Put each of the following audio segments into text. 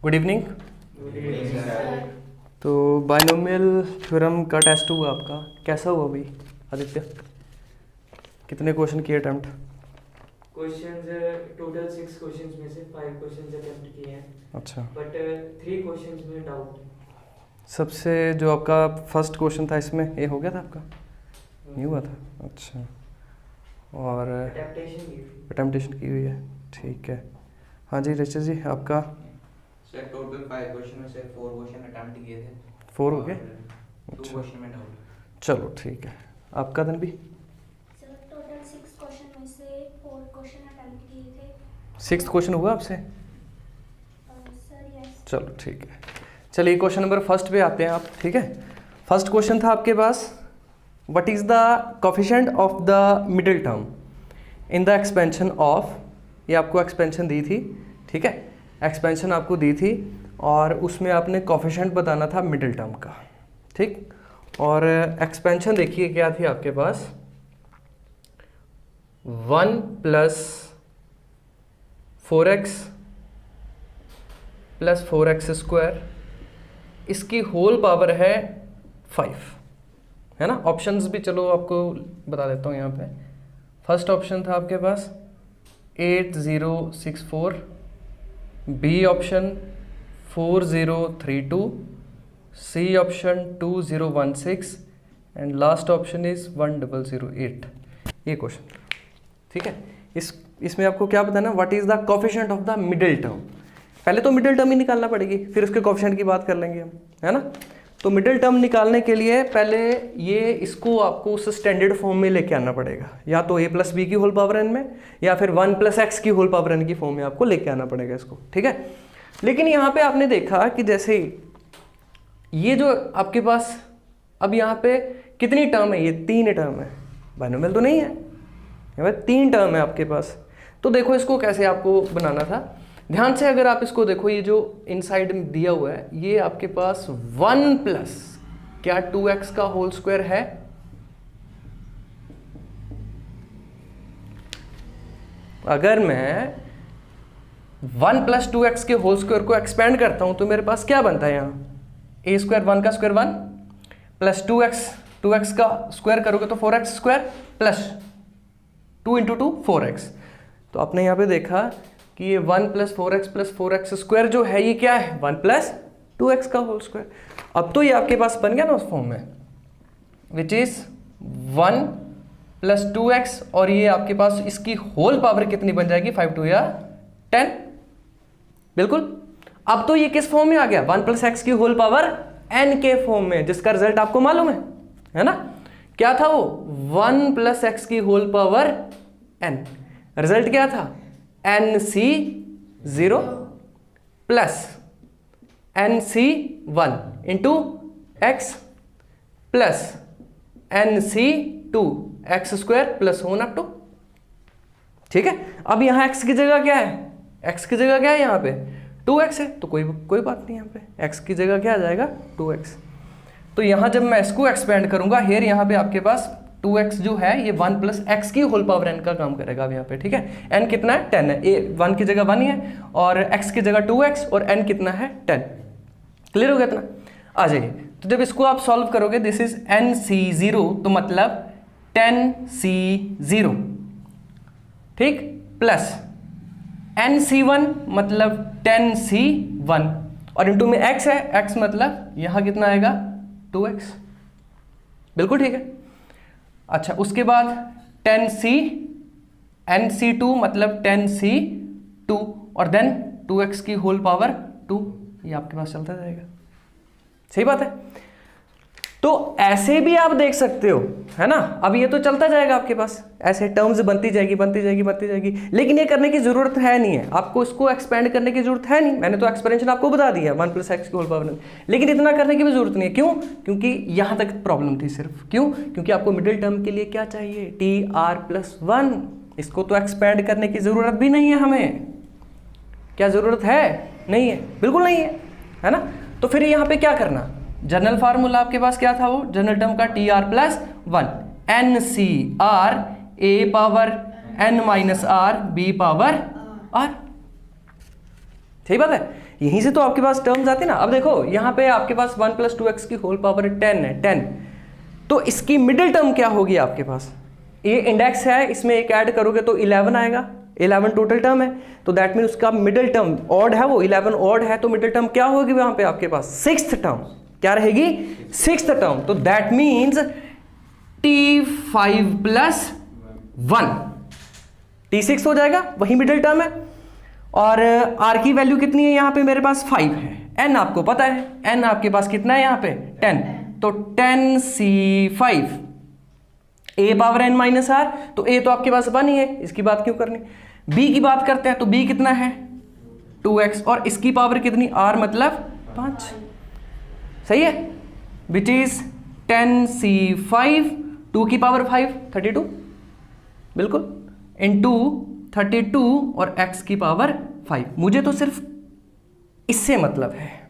Good evening. तो binomial theorem का test हुआ आपका, कैसा हुआ भाई आदित्य? कितने क्वेश्चन किए अटेम्प्ट? क्वेश्चंस टोटल 6 क्वेश्चंस में से 5 क्वेश्चंस अटेम्प्ट किए हैं। अच्छा, बट 3 क्वेश्चंस में डाउट। सबसे जो आपका फर्स्ट क्वेश्चन था इसमें ये हो गया था आपका? नहीं हुआ था? अच्छा, और अटेम्प्टेशन की हुई है, ठीक है। हाँ जी ऋषि जी, आपका? सर टोटल 5 क्वेश्चन में से 4 क्वेश्चन अटेम्प्ट किए थे। 4 हो गए? 2 अच्छा, क्वेश्चन में डाउट। चलो ठीक है। आपका दिन भी? सर टोटल 6 क्वेश्चन में से 4 क्वेश्चन अटेम्प्ट किए थे। 6th क्वेश्चन हुआ आपसे? Sir yes. चलो ठीक है। चलिए क्वेश्चन नंबर फर्स्ट पे आते हैं आप, ठीक है। फर्स्ट क्वेश्चन था आपके पास, what is the coefficient of the middle term in the expansion of, ये आपको एक्सपेंशन दी थी, ठीक है, एक्सपेंशन आपको दी थी और उसमें आपने कोफिशिएंट बताना था मिडिल टर्म का, ठीक। और एक्सपेंशन देखिए क्या थी आपके पास, 1 plus 4x plus 4x square, इसकी होल पावर है 5, है ना। ऑप्शंस भी चलो आपको बता देता हूँ यहाँ पे। फर्स्ट ऑप्शन था आपके पास 8064, B option 4032, C option 2016 and last option is 1008। ये क्वेश्चन, ठीक है। इसमें आपको क्या बताना, what is the coefficient of the middle term. पहले तो मिडिल टर्म ही निकालना पड़ेगी, फिर उसके कोफिशिएंट की बात कर लेंगे हम, है ना। तो मिडिल टर्म निकालने के लिए पहले ये इसको आपको उस स्टैंडर्ड फॉर्म में लेके आना पड़ेगा, या तो a प्लस बी की होल पावर n में, या फिर 1 प्लस एक्स की होल पावर n की फॉर्म में आपको लेके आना पड़ेगा इसको, ठीक है। लेकिन यहाँ पे आपने देखा कि जैसे ये जो आपके पास अब यहाँ पे कितनी टर्म है, ये 3 टर्म है, बाइनोमियल तो नहीं है, यहाँ पे 3 टर्म है आपके पास। तो देखो इसको कैसे आपको बनाना था, ध्यान से अगर आप इसको देखो, ये जो इनसाइड में दिया हुआ है ये आपके पास 1 प्लस क्या 2x का होल स्क्वायर है, अगर मैं 1 प्लस 2x के होल स्क्वायर को एक्सपेंड करता हूं तो मेरे पास क्या बनता है यहाँ, a स्क्वायर 1 का स्क्वायर 1 प्लस 2x का स्क्वायर करोगे तो 4x square plus 2 into 2 4x। तो आपने यहाँ पे देखा कि ये 1 प्लस 4x स्क्वायर जो है ये क्या है, 1 प्लस 2x का होल स्क्वायर। अब तो ये आपके पास बन गया ना उस फॉर्म में, विच इज 1 प्लस 2x, और ये आपके पास इसकी होल पावर कितनी बन जाएगी, 5 2 या 10, बिल्कुल। अब तो ये किस फॉर्म में आ गया, 1 प्लस एक्स की होल पावर n के फॉर्म में, जिसका रिजल्ट आपको मालूम है ना, क्या था वो 1 प्लस एक्स की होल पावर n, रिजल्ट क्या था nc0 plus nc1 into x plus nc2 x square plus 1 up to, ठीक है। अब यहाँ x की जगह क्या है, x की जगह क्या है यहाँ पे 2x है, तो कोई बात नहीं, यहाँ पे x की जगह क्या आ जाएगा 2x। तो यहाँ जब मैं इसको एक्सपेंड करूंगा हेयर, यहाँ पे आपके पास 2x जो है ये 1 प्लस एक्स की होल पावर n का काम करेगा अब यहाँ पे, ठीक है। n कितना है 10 है, a 1 की जगह 1 ही है और x की जगह 2x और n कितना है 10। क्लियर हो गया इतना? आ जाइए, तो जब इसको आप सॉल्व करोगे, दिस इज nc0 तो मतलब 10c0, ठीक, प्लस nc1 मतलब 10c1 और इंटू में x है, x मतलब यहाँ कितना आएगा 2x, बिल्कुल ठीक है। अच्छा, उसके बाद 10c nc2 मतलब 10c2 और देन 2x की होल पावर 2, ये आपके पास चलता जाएगा, सही बात है। तो ऐसे भी आप देख सकते हो, है ना। अब ये तो चलता जाएगा आपके पास, ऐसे टर्म्स बनती जाएगी, लेकिन ये करने की जरूरत है नहीं है आपको, इसको एक्सपेंड करने की जरूरत है नहीं। मैंने तो एक्सपेंशन आपको बता दिया 1 प्लस एक्स की होल पावर, लेकिन इतना करने की भी जरूरत नहीं है। क्यों? क्योंकि यहाँ तक प्रॉब्लम थी सिर्फ। क्यों? क्योंकि आपको मिडिल टर्म के लिए क्या चाहिए, tr+1। इसको तो एक्सपेंड करने की जरूरत भी नहीं है हमें। क्या जरूरत है? नहीं है, बिल्कुल नहीं है ना। तो फिर यहाँ पे क्या करना, जनरल फार्मूला आपके पास क्या था, वो जनरल टर्म का tr+1 NCr a power n minus r b power r, सही बात है। यहीं से तो आपके पास टर्म्स आती ना। अब देखो यहाँ पे आपके पास 1 + 2x की होल पावर 10 है, 10, तो इसकी मिडिल टर्म क्या होगी आपके पास, ये इंडेक्स है, इसमें एक ऐड करोगे तो 11 आएगा, 11 टोटल टर्म है, तो दैट मीन उसका मिडिल टर्म ऑड है, वो 11 ऑड है, तो मिडिल टर्म क्या होगी वहां पे आपके पास, 6th टर्म, क्या रहेगी 6th टर्म, तो दैट मीन्स T5 + 1, T6 हो जाएगा, वही मिडिल टर्म है। और R की वैल्यू कितनी है यहाँ पे मेरे पास 5 है, N आपको पता है, N आपके पास कितना है यहाँ पे 10, तो 10C5 A power n minus r, तो A तो आपके पास 1 ही है, इसकी बात क्यों करनी। B की बात करते हैं तो B कितना है 2x, और इसकी पावर कितनी R मतलब 5, सही है, विच इज 10C5 2 की पावर 5 32, बिल्कुल, इनटू 32 और x की पावर 5। मुझे तो सिर्फ इससे मतलब है,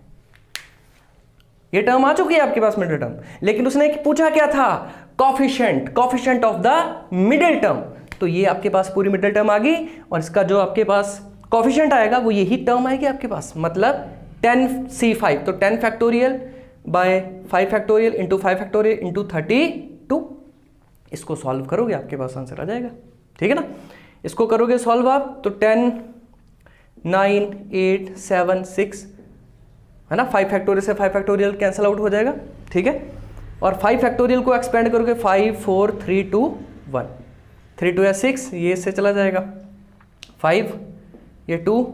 ये टर्म आ चुकी है आपके पास मिडिल टर्म, लेकिन उसने पूछा क्या था, coefficient of the middle term, तो ये आपके पास पूरी मिडिल टर्म आ गई, और इसका जो आपके पास कोफिशिएंट आएगा वो यही टर्म आएगी आपके पास, मतलब 10C5, तो 10 factorial by 5 factorial into 5 factorial into 32, इसको सॉल्व करोगे आपके पास आंसर आ जाएगा, ठीक है ना। इसको करोगे सॉल्व आप तो 10 9 8 7 6 है ना, 5 फैक्टोरियल से 5 फैक्टोरियल कैंसिल आउट हो जाएगा, ठीक है, और 5 फैक्टोरियल को एक्सपेंड करोगे 5 4 3 2 1, 3 2 या 6, ये इससे चला जाएगा 5, ये 2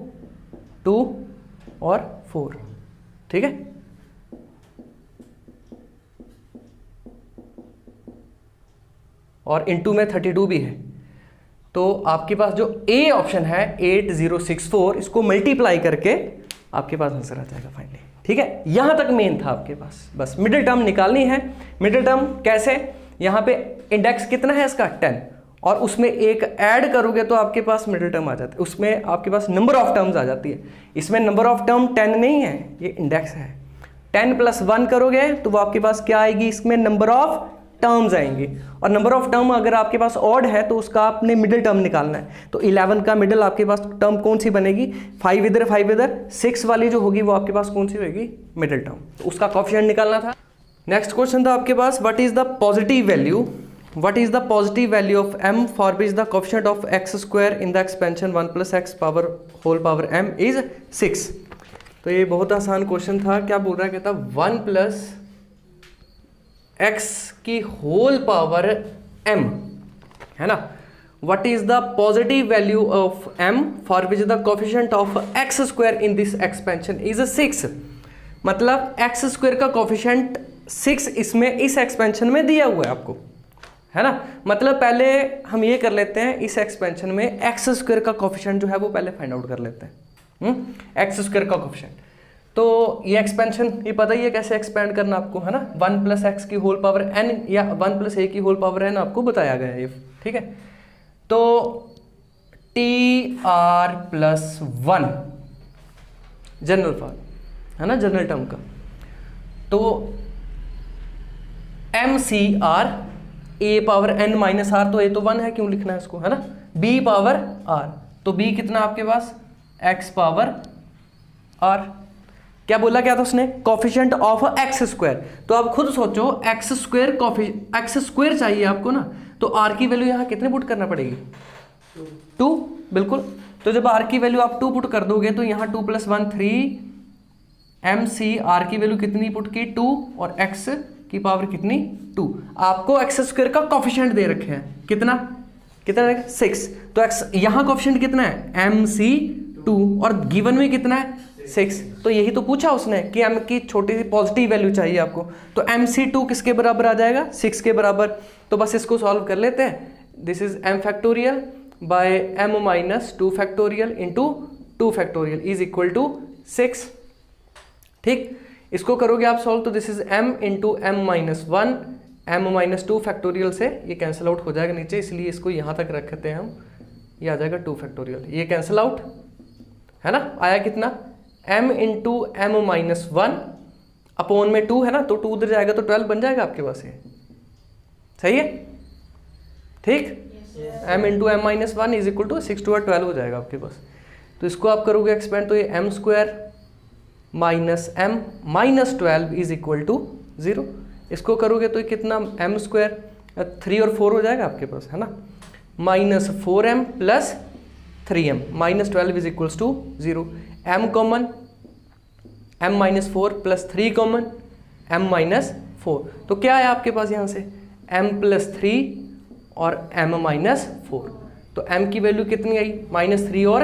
2 और 4, ठीक है। और इनटू में 32 भी है, तो आपके पास जो ए ऑप्शन है 8064, इसको मल्टीप्लाई करके आपके पास आंसर आ जाएगा फाइनली, ठीक है। यहां तक मेन था आपके पास, बस मिडिल टर्म निकालनी है। मिडिल टर्म कैसे, यहां पे इंडेक्स कितना है इसका 10, और उसमें एक ऐड करोगे तो आपके पास मिडिल टर्म आ जाती है, उसमें आपके पास नंबर ऑफ टर्म्स आ जाती है। इसमें नंबर ऑफ टर्म 10 नहीं है, ये इंडेक्स है, 10 + 1 करोगे तो वो आपके पास क्या आएगी, इसमें नंबर ऑफ टर्म्स आएंगी, और नंबर ऑफ टर्म अगर आपके पास ऑड है तो उसका आपने मिडिल टर्म निकालना है, तो 11 का मिडिल आपके पास टर्म कौन सी बनेगी, 5 इधर 5 इधर, 6 वाली जो होगी वो आपके पास कौन सी होगी, मिडिल टर्म, तो उसका कोएफिशिएंट निकालना था। नेक्स्ट क्वेश्चन था आपके पास, what is the positive value of m for which the coefficient of x² in the expansion 1 + x power whole power m is 6। तो ये बहुत आसान क्वेश्चन था, क्या बोल रहा है, कहता 1 + x की होल पावर m है ना, what is the positive value of m for which the coefficient of x² in this expansion is 6, मतलब x² का कोएफिशिएंट 6 इसमें इस एक्सपेंशन में दिया हुआ है आपको, है ना। मतलब पहले हम ये कर लेते हैं, इस एक्सपेंशन में x² का कोएफिशिएंट जो है वो पहले फाइंड आउट कर लेते हैं, x² का कोएफिशिएंट। तो ये एक्सपेंशन ये पता ही है कैसे एक्सपेंड करना आपको, है ना, 1 + x की होल पावर n या 1 + a की होल पावर n आपको बताया गया है ये, ठीक है। तो TR + 1 जनरल फॉर्म है ना, जनरल टर्म का, तो MCR A power n minus r, तो A तो 1 है, क्यों लिखना है इसको, है ना, B पावर R, तो B कितना आपके पास x पावर R, क्या बोला क्या था उसने, कोएफिशिएंट ऑफ x², तो आप खुद सोचो x² चाहिए आपको ना, तो r की वैल्यू यहाँ कितने पुट करना पड़ेगी 2, बिल्कुल, तो जब r की वैल्यू आप 2 पुट कर दोगे तो यहाँ 2 + 1 3, MC r की वैल्यू कितनी पुट की 2, और x की पावर कितनी 2, आपको x² का कोएफिशिएंट दे रखे हैं, कितना 6, तो x यहाँ कोएफिशिएंट कितना है MC2, और गिवन में कितना है 6, तो यही तो पूछा उसने कि m की छोटी सी पॉजिटिव वैल्यू चाहिए आपको, तो MC2 किसके बराबर आ जाएगा 6 के बराबर, तो बस इसको सॉल्व कर लेते हैं, this is m factorial by m - 2 factorial into 2 factorial is equal to 6, ठीक। इसको करोगे आप सॉल्व तो this is m into m - 1, m - 2 factorial से ये कैंसिल आउट हो जाएगा नीचे, इसलिए इसको यहाँ तक रखते हैं हम, ये आ जाएगा 2 फैक्टोरियल, ये कैंसिल आउट है ना, आया कितना m इंटू m - 1 अपॉन में 2 है ना, तो 2 उधर जाएगा तो 12 बन जाएगा आपके पास, ये सही है, ठीक, m into m - 1 is equal to 6 2 12 हो जाएगा आपके पास। तो इसको आप करोगे एक्सपेंड, तो ये m² minus m minus 12 is equal to 0। इसको करोगे तो कितना एम स्क्वायर 3 और 4 हो जाएगा आपके पास, है ना, minus 4m plus 3m minus 12 is equals to 0। m common, m minus 4 plus 3 common, m minus 4, तो क्या है आपके पास यहाँ से m प्लस 3 और m माइनस 4, तो m की वैल्यू कितनी आई माइनस 3 और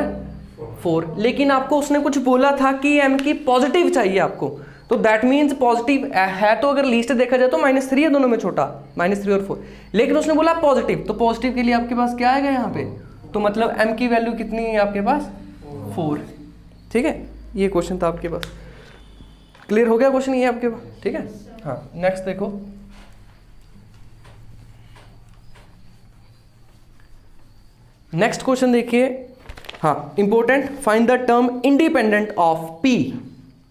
4। लेकिन आपको उसने कुछ बोला था कि m की पॉजिटिव चाहिए आपको, तो दैट मीन्स पॉजिटिव है, तो अगर लीस्ट देखा जाए तो माइनस 3 है दोनों में छोटा, माइनस 3 और 4, लेकिन उसने बोला पॉजिटिव, तो पॉजिटिव के लिए आपके पास क्या आएगा यहाँ पे, तो मतलब m की वैल्यू कितनी है आपके पास 4। ठीक है, ये क्वेश्चन था आपके पास। क्लियर हो गया क्वेश्चन ये आपके पास? ठीक है, हाँ नेक्स्ट देखो, नेक्स्ट क्वेश्चन देखिए, हाँ important, find the term independent of p,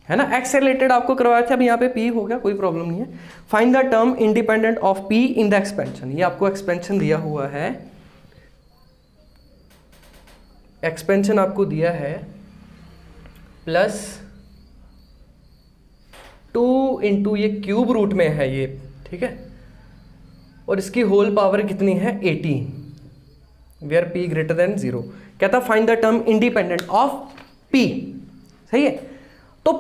है ना, x से रिलेटेड आपको करवाया था, अब यहाँ पे p हो गया, कोई प्रॉब्लम नहीं है। Find the term independent of p in the expansion, ये आपको एक्सपेंशन दिया हुआ है, एक्सपेंशन आपको दिया है प्लस 2 इंटू ये क्यूब रूट में है ये, ठीक है, और इसकी होल पावर कितनी है 18, वेयर p ग्रेटर देन 0। कहता find the term independent of p, सही है। तो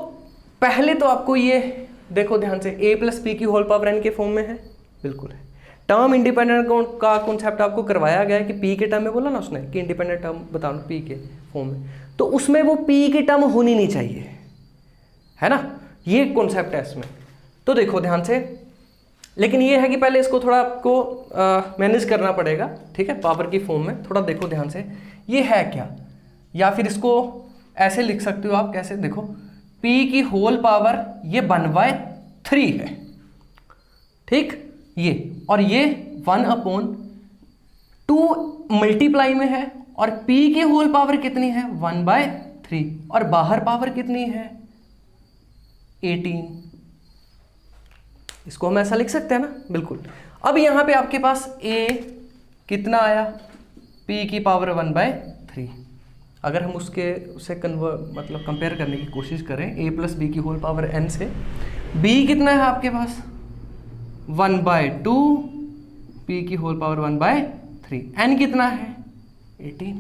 पहले तो आपको ये देखो ध्यान से, a प्लस पी की होल पावर n के फॉर्म में है, बिल्कुल है। टर्म इंडिपेंडेंट का कॉन्सेप्ट आपको करवाया गया है कि p के टर्म में बोला ना उसने कि इंडिपेंडेंट टर्म बताओ p के फॉर्म में, तो उसमें वो p की टर्म होनी नहीं चाहिए, है ना, ये कॉन्सेप्ट है इसमें। तो देखो ध्यान से, लेकिन ये है कि पहले इसको थोड़ा आपको मैनेज करना पड़ेगा, ठीक है, पावर की फॉर्म में। थोड़ा देखो ध्यान से, ये है क्या, या फिर इसको ऐसे लिख सकते हो आप, कैसे देखो, p की होल पावर ये 1/3 है, ठीक, ये, और ये 1/2 मल्टीप्लाई में है, और p की होल पावर कितनी है 1/3, और बाहर पावर कितनी है 18। इसको हम ऐसा लिख सकते हैं ना, बिल्कुल। अब यहां पे आपके पास a कितना आया, p की पावर 1/3, अगर हम उससे मतलब कंपेयर करने की कोशिश करें a प्लस बी की होल पावर n से, b कितना है आपके पास 1/2, p की होल पावर 1/3, n कितना है 18।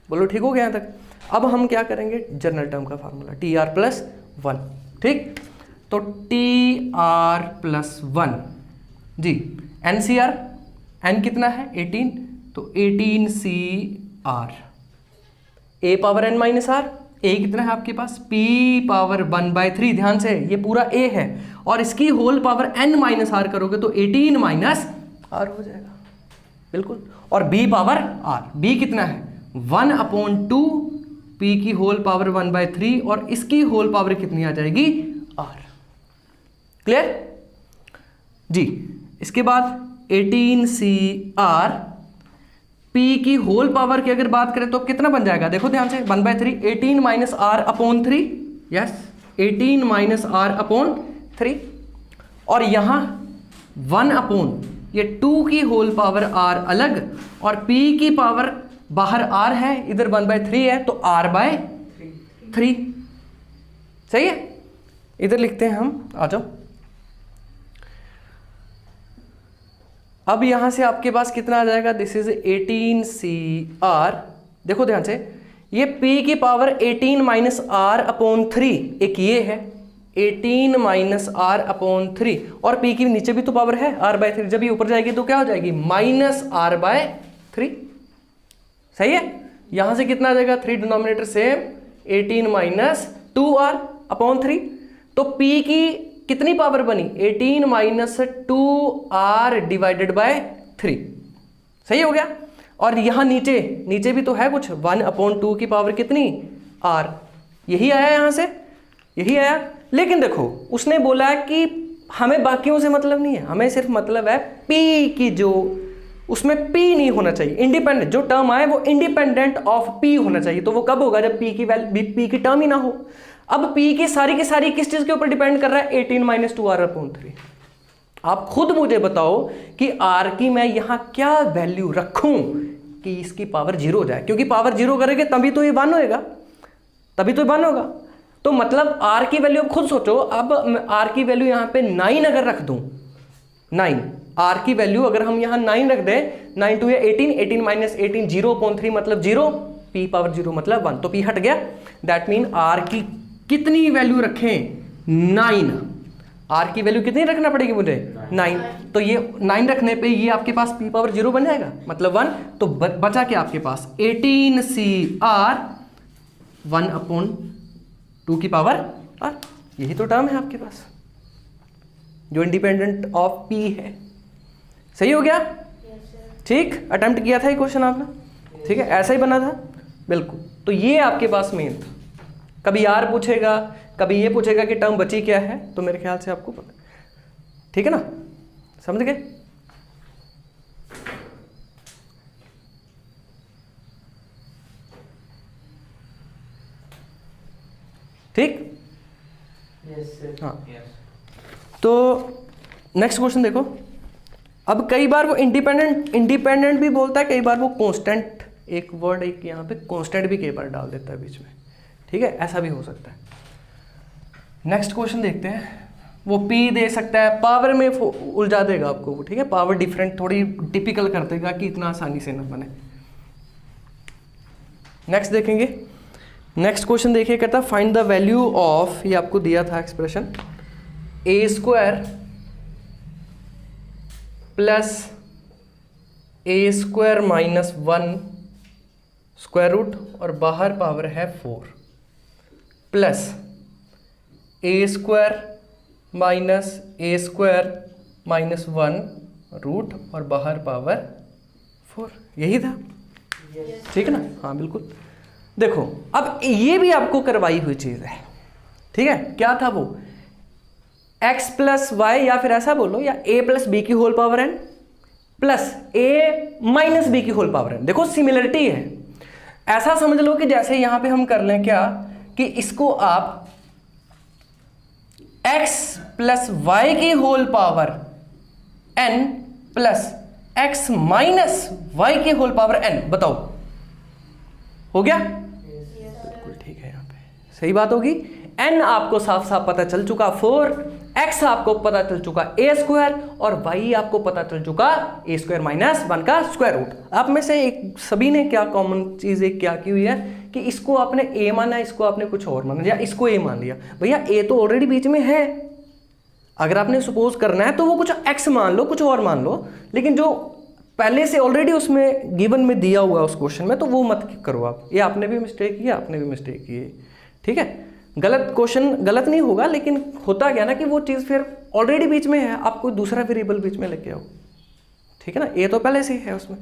बोलो ठीक हो गया यहाँ तक? अब हम क्या करेंगे, जनरल टर्म का फार्मूला tr+1, ठीक, तो tr+1 जी, NCR, n कितना है 18, तो 18CR, a power n minus r, a कितना है आपके पास p पावर 1/3, ध्यान से ये पूरा a है, और इसकी whole power n minus r करोगे तो 18 माइनस r हो जाएगा, बिल्कुल, और b पावर r, b कितना है 1/2, p की होल पावर 1/3, और इसकी होल पावर कितनी आ जाएगी r। क्लियर जी? इसके बाद 18CR, p की होल पावर की अगर बात करें तो कितना बन जाएगा, देखो ध्यान से, 1/3, 18 minus r/3, yes 18 minus r/3, और यहाँ 1/, ये 2 की होल पावर r अलग, और p की पावर बाहर r है, इधर 1/3 है, तो r/3, सही है। इधर लिखते हैं हम, आ जाओ। अब यहां से आपके पास कितना आ जाएगा, दिस इज 18CR, देखो ध्यान से, ये p की पावर 18 माइनस r/3, एक ये है 18 माइनस r/3, और p की नीचे भी तो पावर है r/3, जब ये ऊपर जाएगी तो क्या हो जाएगी माइनस r/3, सही है। यहां से कितना आ जाएगा, 3 डिनोमिनेटर सेम, 18 माइनस 2r/3, तो p की कितनी पावर बनी 18 माइनस 2r डिवाइडेड बाय 3, सही हो गया। और यहां नीचे भी तो है कुछ, 1/2 की पावर कितनी r, यही आया यहां से, यही आया। लेकिन देखो उसने बोला है कि हमें बाकियों से मतलब नहीं है, हमें सिर्फ मतलब है p की, जो उसमें p नहीं होना चाहिए, इंडिपेंडेंट जो टर्म आए वो इंडिपेंडेंट ऑफ p होना चाहिए। तो वो कब होगा, जब p की टर्म ही ना हो। अब p की सारी किस चीज के ऊपर डिपेंड कर रहा है, 18 माइनस 2r/3। आप खुद मुझे बताओ कि r की मैं यहां क्या वैल्यू रखूं कि इसकी पावर 0 हो जाए, क्योंकि पावर 0 करेंगे तभी तो ये 1 होएगा, तभी तो 1 होगा। तो मतलब r की वैल्यू, अब खुद सोचो, अब r की वैल्यू यहाँ पे 9 अगर रख दूं, 9 r की वैल्यू अगर हम यहाँ 9 रख दें, 9 2 18, 18 माइनस 18 0.3 मतलब 0, p पावर 0 मतलब 1, तो p हट गया। दैट मीन r की कितनी वैल्यू रखें, 9। r की वैल्यू कितनी रखना पड़ेगी मुझे, 9। तो ये 9 रखने पे ये आपके पास p पावर 0 बन जाएगा, मतलब 1। तो बचा क्या आपके पास, 18cr 1/2 की पावर r। यही तो टर्म है आपके पास जो इंडिपेंडेंट ऑफ p है। सही हो गया? ठीक, अटेम्प्ट किया था ये क्वेश्चन आपने, ठीक है, ऐसा ही बना था बिल्कुल। तो ये आपके पास मेन था। कभी r पूछेगा, कभी ये पूछेगा कि टर्म बची क्या है, तो मेरे ख्याल से आपको पता, ठीक है ना, समझ गए? ठीक, यस सर। हाँ। Yes. तो नेक्स्ट क्वेश्चन देखो। अब कई बार वो इंडिपेंडेंट भी बोलता है, कई बार वो कांस्टेंट, एक वर्ड एक यहाँ पे कांस्टेंट भी कई बार डाल देता है बीच में, ठीक है, ऐसा भी हो सकता है। नेक्स्ट क्वेश्चन देखते हैं। वो p दे सकता है, पावर में उलझा देगा आपको वो, ठीक है, पावर डिफरेंट थोड़ी टिपिकल कर देगा कि इतना आसानी से ना बने। नेक्स्ट देखेंगे, नेक्स्ट क्वेश्चन देखिए, कहता है फाइंड द वैल्यू ऑफ, ये आपको दिया था expression, a² plus a² minus 1 square root और बाहर पावर है 4 प्लस a² माइनस 1 रूट और बाहर पावर 4। यही था, ठीक है ना? हाँ बिल्कुल। देखो अब ये भी आपको करवाई हुई चीज़ है, ठीक है। क्या था वो, x प्लस वाई, या फिर ऐसा बोलो, या a प्लस बी की whole power n plus a minus b की होल पावर n। देखो सिमिलरिटी है, ऐसा समझ लो कि जैसे यहां पे हम कर लें क्या, कि इसको आप x प्लस वाई की whole power n plus x minus y की होल पावर n, बताओ हो गया? बिल्कुल ठीक है, यहाँ पे सही बात होगी। n आपको साफ साफ पता चल चुका 4, x आपको पता चल चुका a² और y आपको पता चल चुका a² माइनस 1 का स्क्वायर रूट। आप में से एक सभी ने क्या कॉमन चीज़ एक क्या की हुई है कि इसको आपने a माना, इसको आपने कुछ और माना, या इसको a मान लिया। भैया a तो ऑलरेडी बीच में है, अगर आपने सपोज करना है तो वो कुछ x मान लो, कुछ और मान लो, लेकिन जो पहले से ऑलरेडी उसमें गिवन में दिया हुआ है उस क्वेश्चन में, तो वो मत करो आप। ये आपने भी मिस्टेक की, आपने भी मिस्टेक की है, ठीक है। गलत क्वेश्चन गलत नहीं होगा, लेकिन होता क्या ना कि वो चीज़ फिर ऑलरेडी बीच में है, आप कोई दूसरा वेरिएबल बीच में लेके आओ, ठीक है ना। ये तो पहले से ही है उसमें,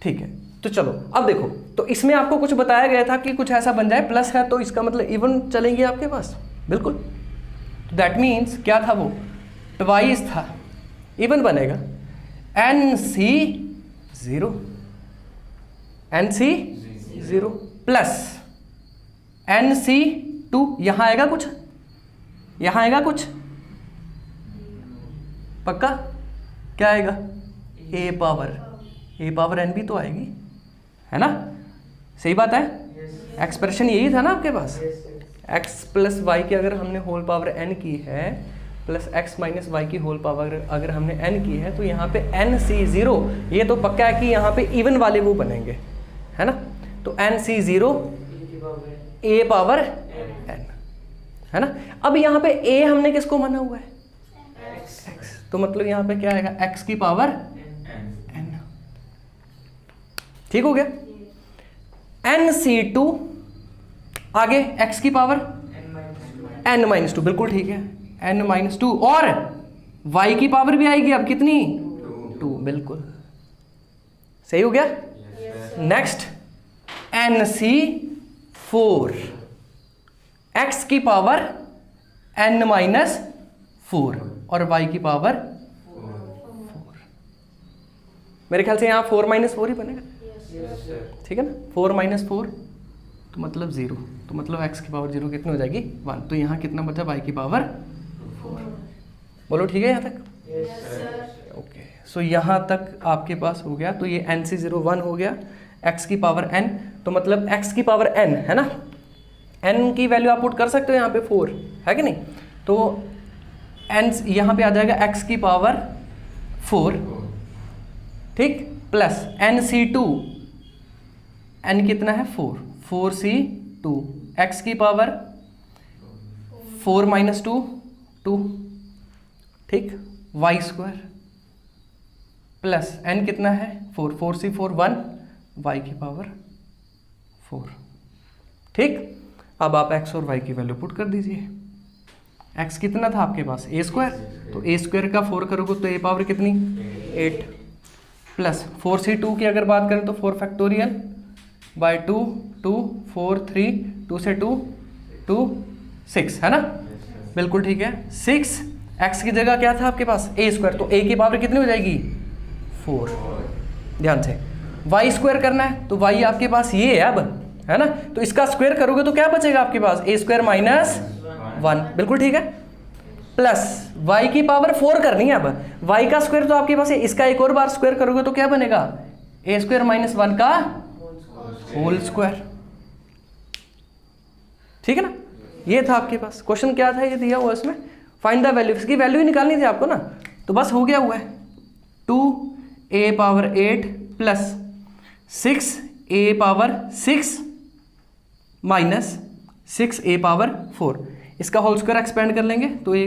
ठीक है। तो चलो अब देखो, तो इसमें आपको कुछ बताया गया था कि कुछ ऐसा बन जाए, प्लस है तो इसका मतलब इवन चलेंगे आपके पास, बिल्कुल। तो दैट मीन्स क्या था वो, ट्वाइस था, इवन बनेगा NC0 प्लस NC2, यहाँ आएगा कुछ, यहाँ आएगा कुछ, पक्का क्या आएगा, a पावर n भी तो आएगी, है ना? सही बात है, एक्सप्रेशन यही था ना आपके पास। x प्लस वाई की अगर हमने होल पावर n की है, प्लस x माइनस वाई की होल पावर अगर हमने n की है, तो यहाँ पे NC0, ये तो पक्का है कि यहाँ पे इवन वाले वो बनेंगे, है ना। तो NC0 a पावर n, है ना। अब यहाँ पे a हमने किसको माना हुआ है, x, तो मतलब यहाँ पे क्या आएगा, x की पावर n, ठीक हो गया। NC2 आगे x की पावर n-2, बिल्कुल ठीक है, n-2, और y की पावर भी आएगी अब कितनी, 2, बिल्कुल सही हो गया। नेक्स्ट NC4, x की पावर n-4 और y की पावर 4। मेरे ख्याल से यहाँ 4-4 ही बनेगा, ठीक है ना। 4-4 तो मतलब 0, तो मतलब x की पावर 0 कितनी हो जाएगी, 1। तो यहाँ कितना बचा, y की पावर 4। बोलो ठीक है यहाँ तक, ओके। सो यहाँ तक आपके पास हो गया। तो ये NC0 1 हो गया, x की पावर n, तो मतलब x की पावर n, है ना। n की वैल्यू आप पुट कर सकते हो यहाँ पे 4 है कि नहीं, तो n यहाँ पे आ जाएगा x की पावर 4, ठीक, प्लस NC2, n कितना है 4C2, x की पावर 4 माइनस 2 2, ठीक, y² प्लस n कितना है 4 4C4 1, y की पावर 4, ठीक। अब आप x और y की वैल्यू पुट कर दीजिए। x कितना था आपके पास a², तो a² का 4 करोगे तो a पावर कितनी 8, प्लस 4C2 की अगर बात करें तो 4 फैक्टोरियल बाय 2 2 4 3 2 से 2 2 6 है ना, बिल्कुल ठीक है। 6 x की जगह क्या था आपके पास a², तो a की पावर कितनी हो जाएगी 4, ध्यान से। y² करना है तो y आपके पास ये है अब, है ना, तो इसका स्क्वायर करोगे तो क्या बचेगा आपके पास a² माइनस 1, बिल्कुल ठीक है, प्लस y की पावर 4 करनी है। अब y का स्क्वायर तो आपके पास है, इसका एक और बार स्क्वायर करोगे तो क्या बनेगा a² माइनस 1 का होल स्क्वायर, ठीक है ना। ये था आपके पास क्वेश्चन, क्या था ये दिया हुआ इसमें, फाइंड द वैल्यू, इसकी वैल्यू ही निकालनी थी आपको ना, तो बस हो गया हुआ है 2a power 8 plus 6a power 6 minus 6a power 4, इसका होल स्क्वायर एक्सपेंड कर लेंगे तो ये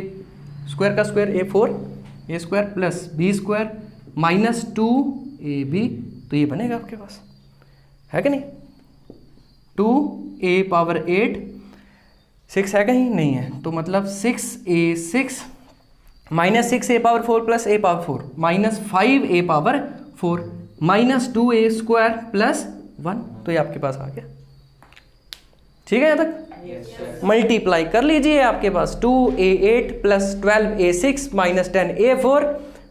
स्क्वायर का square a² plus b² minus 2ab, तो ये बनेगा आपके पास, है कि नहीं। 2a पावर 8, 6 है कहीं नहीं है, तो मतलब 6 minus 6a power 4 plus a power 4 minus 5a power 4 minus 2a² plus 1, तो ये आपके पास आ गया, ठीक है। यहाँ तक मल्टीप्लाई कर लीजिए, आपके पास 2a8 plus 12a6 minus 10a4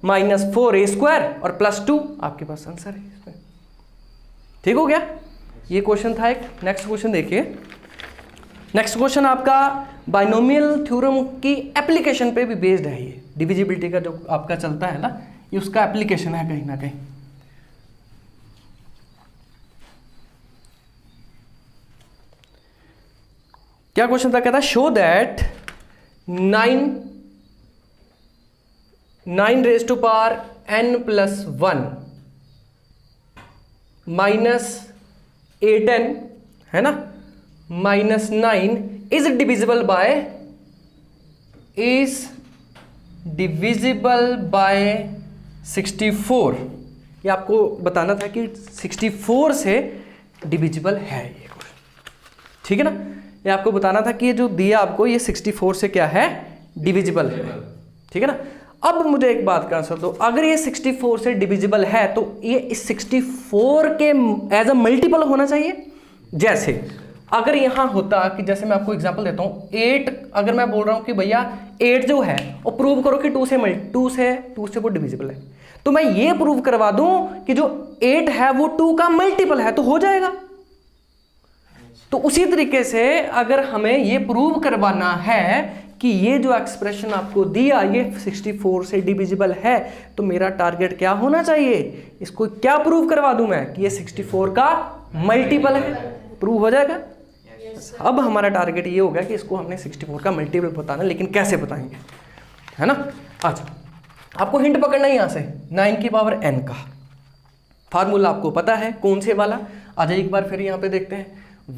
minus 4a² और प्लस 2, आपके पास आंसर है इसमें, ठीक हो गया। ये क्वेश्चन था एक। नेक्स्ट क्वेश्चन देखिए, नेक्स्ट क्वेश्चन आपका बाइनोमियल थ्योरम की एप्लीकेशन पे भी बेस्ड है, ये डिविजिबिलिटी का जो आपका चलता है ना, ये उसका एप्लीकेशन है कहीं ना कहीं। क्या क्वेश्चन था, कहता है show that 9 raise to power n plus 1 minus 8n, है ना, माइनस 9 इज डिविजिबल बाय 64। ये आपको बताना था कि 64 से डिविजिबल है ये क्वेश्चन, ठीक है ना। ये आपको बताना था कि ये जो दिया आपको ये 64 से क्या है डिविजिबल है, ठीक है ना। अब मुझे एक बात का आंसर दो, अगर ये 64 से डिविजिबल है तो ये इस 64 के एज अ मल्टीपल होना चाहिए। जैसे अगर यहाँ होता कि, जैसे मैं आपको एग्जांपल देता हूँ, 8 अगर मैं बोल रहा हूँ कि भैया 8 जो है वो प्रूव करो कि 2 से वो डिविजिबल है, तो मैं ये प्रूव करवा दूं कि जो 8 है वो 2 का मल्टीपल है, तो हो जाएगा। तो उसी तरीके से अगर हमें ये प्रूव करवाना है कि ये जो एक्सप्रेशन आपको दिया ये 64 से डिविजिबल है, तो मेरा टारगेट क्या होना चाहिए, इसको क्या प्रूव करवा दूं मैं कि ये 64 का मल्टीपल है, प्रूव हो जाएगा। अब हमारा टारगेट ये हो गया कि इसको हमने 64 का मल्टीपल बताना, लेकिन कैसे बताएंगे, है ना। अच्छा, आपको हिंट पकड़ना है यहाँ से 9 की पावर n का फार्मूला आपको पता है कौन से वाला। आ जाइए एक बार फिर यहाँ पे देखते हैं,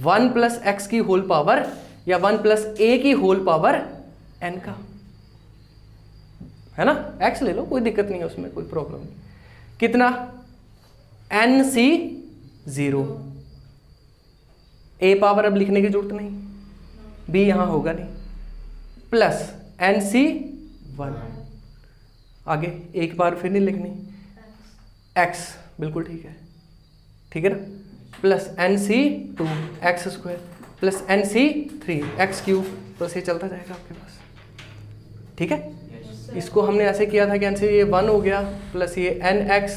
1 प्लस एक्स की होल पावर या 1 प्लस ए की होल पावर n का, है ना। x ले लो, कोई दिक्कत नहीं है उसमें, कोई प्रॉब्लम नहीं। कितना NC0, a पावर अब लिखने की जरूरत नहीं, b यहां होगा नहीं, प्लस NC1, आगे एक बार फिर नहीं लिखनी, x बिल्कुल ठीक है, ठीक है ना, plus NC2 x² plus NC3 x³ बस ये चलता जाएगा आपके पास, ठीक है। इसको हमने ऐसे किया था कि n से ये 1 हो गया प्लस ये nx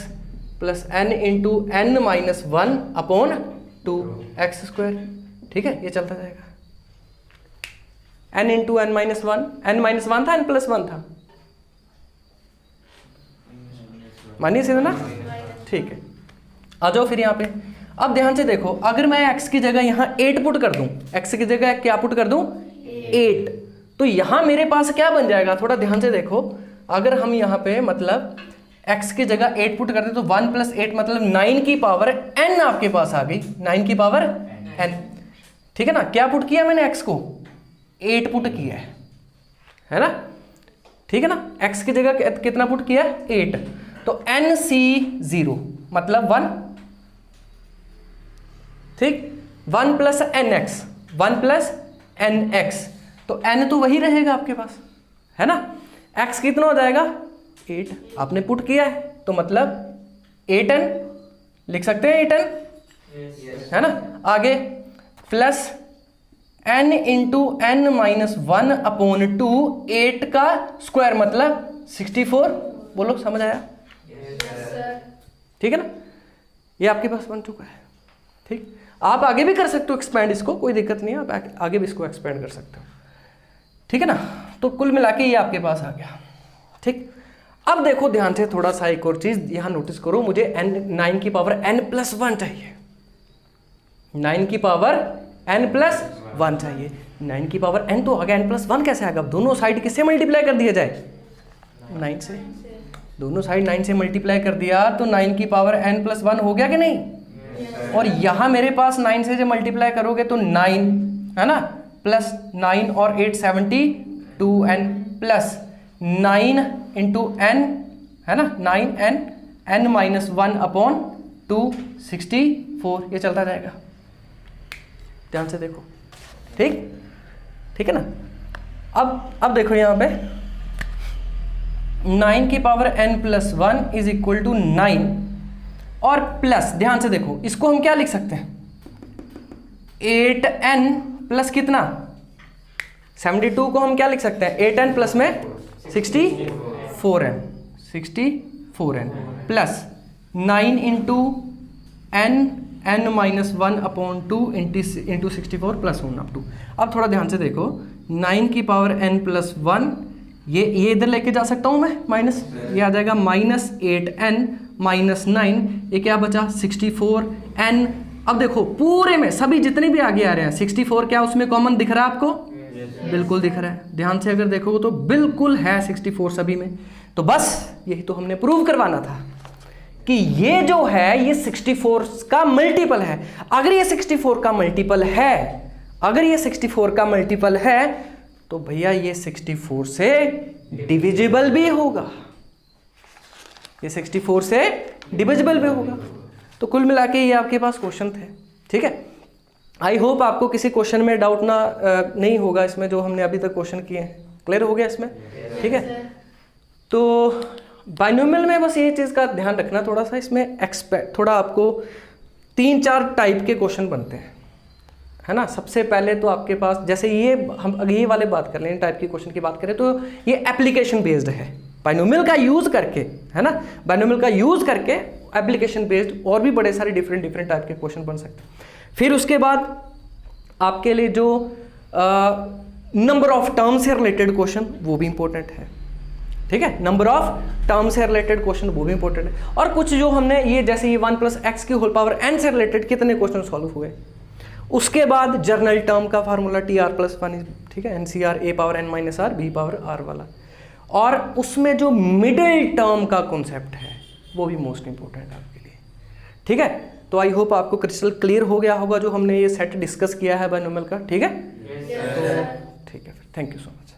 plus n into n minus 1 upon 2 x², ठीक है, ये चलता जाएगा। n इंटू n माइनस 1 था, n प्लस 1 था, मानिए सीधा ना, ठीक है। आ जाओ फिर यहाँ पे, अब ध्यान से देखो, अगर मैं x की जगह यहाँ 8 पुट कर दूं, x की जगह क्या पुट कर दूं 8, तो यहाँ मेरे पास क्या बन जाएगा, थोड़ा ध्यान से देखो, अगर हम यहाँ पे मतलब x की जगह 8 पुट करते तो 1 + 8 मतलब 9 की पावर n आपके पास आ गई, 9 की पावर n, ठीक है ना। क्या पुट किया मैंने x को 8 पुट किया है ना, ठीक है ना। x की जगह कितना पुट किया 8, तो nc0 मतलब 1, ठीक, 1 + nx, 1 + nx, तो n तो वही रहेगा आपके पास, है ना। x कितना हो जाएगा 8, आपने पुट किया है तो मतलब 8n लिख सकते हैं, 8n, है ना। आगे प्लस n × n - 1/2, 8 का स्क्वायर मतलब 64, बोलो समझ आया, ठीक है ना। ये आपके पास बन चुका है, ठीक। आप आगे भी कर सकते हो एक्सपेंड इसको, कोई दिक्कत नहीं है, आप आगे भी इसको एक्सपेंड कर सकते हो, ठीक है ना। तो कुल मिला के ये आपके पास आ गया, ठीक। अब देखो ध्यान से थोड़ा सा एक और चीज यहाँ नोटिस करो, मुझे n 9 की पावर n+1 चाहिए, 9 की पावर n+1 चाहिए। 9 की पावर n तो आ गया, n+1 कैसे आएगा, दोनों साइड किससे मल्टीप्लाई कर दिया जाए 9 से, दोनों साइड 9 से मल्टीप्लाई कर दिया तो 9 की पावर n+1 हो गया कि नहीं, और यहाँ मेरे पास 9 से जब मल्टीप्लाई करोगे तो 9, है ना, प्लस 9 और 8 72n प्लस 9 × n, है ना, 9n n - 1/2 64, ये चलता जाएगा, ध्यान से देखो, ठीक, ठीक है ना। अब देखो यहाँ पे 9 की पावर n+1 = 9 और प्लस, ध्यान से देखो, इसको हम क्या लिख सकते हैं 8n प्लस कितना 72 को हम क्या लिख सकते हैं 8n प्लस में 64n प्लस 9 × n - 1/2 × 64 प्लस 1/2। अब थोड़ा ध्यान से देखो, 9 की पावर n+1, ये इधर लेके जा सकता हूँ मैं माइनस, ये आ जाएगा -8n - 9, ये क्या बचा 64n। अब देखो पूरे में सभी जितने भी आगे आ रहे हैं 64, क्या उसमें कॉमन दिख रहा है आपको, बिल्कुल दिख रहा है, ध्यान से अगर देखोगे तो बिल्कुल है 64 सभी में। तो बस यही तो हमने प्रूव करवाना था कि ये जो है ये 64 का मल्टीपल है। अगर ये 64 का मल्टीपल है, अगर ये 64 का मल्टीपल है तो भैया ये 64 से डिविजिबल भी होगा, ये 64 से डिविजिबल भी होगा। तो कुल मिला के ये आपके पास क्वेश्चन थे, ठीक है। आई होप आपको किसी क्वेश्चन में डाउट नहीं होगा इसमें, जो हमने अभी तक क्वेश्चन किए हैं क्लियर हो गया इसमें, ठीक है। तो बाइनोमियल में बस ये चीज़ का ध्यान रखना थोड़ा सा, इसमें थोड़ा आपको 3-4 टाइप के क्वेश्चन बनते हैं, है ना। सबसे पहले तो आपके पास जैसे ये, हम अगर ये वाले बात कर लें टाइप के क्वेश्चन की बात करें तो ये एप्लीकेशन बेस्ड है, बाइनोमियल का यूज़ करके, है ना, बाइनोमियल का यूज़ करके एप्लीकेशन बेस्ड और भी बड़े सारे डिफरेंट टाइप के क्वेश्चन बन सकते हैं। फिर उसके बाद आपके लिए जो नंबर ऑफ टर्म से रिलेटेड क्वेश्चन वो भी इंपॉर्टेंट है, ठीक है, नंबर ऑफ टर्म से रिलेटेड क्वेश्चन वो भी इंपॉर्टेंट है। और कुछ जो हमने ये जैसे ये 1 + x⁴n से रिलेटेड कितने क्वेश्चन सॉल्व हुए। उसके बाद जर्नल टर्म का फार्मूला TR+1, ठीक है, NCR A⁻n - r B⁻r वाला, और उसमें जो मिडिल टर्म का कॉन्सेप्ट है वो भी मोस्ट इंपॉर्टेंट है आपके लिए, ठीक है। तो आई होप आपको क्रिस्टल क्लियर हो गया होगा जो हमने ये सेट डिस्कस किया है बाइनोमियल का, ठीक है। तो ठीक है, फिर थैंक यू सो मच।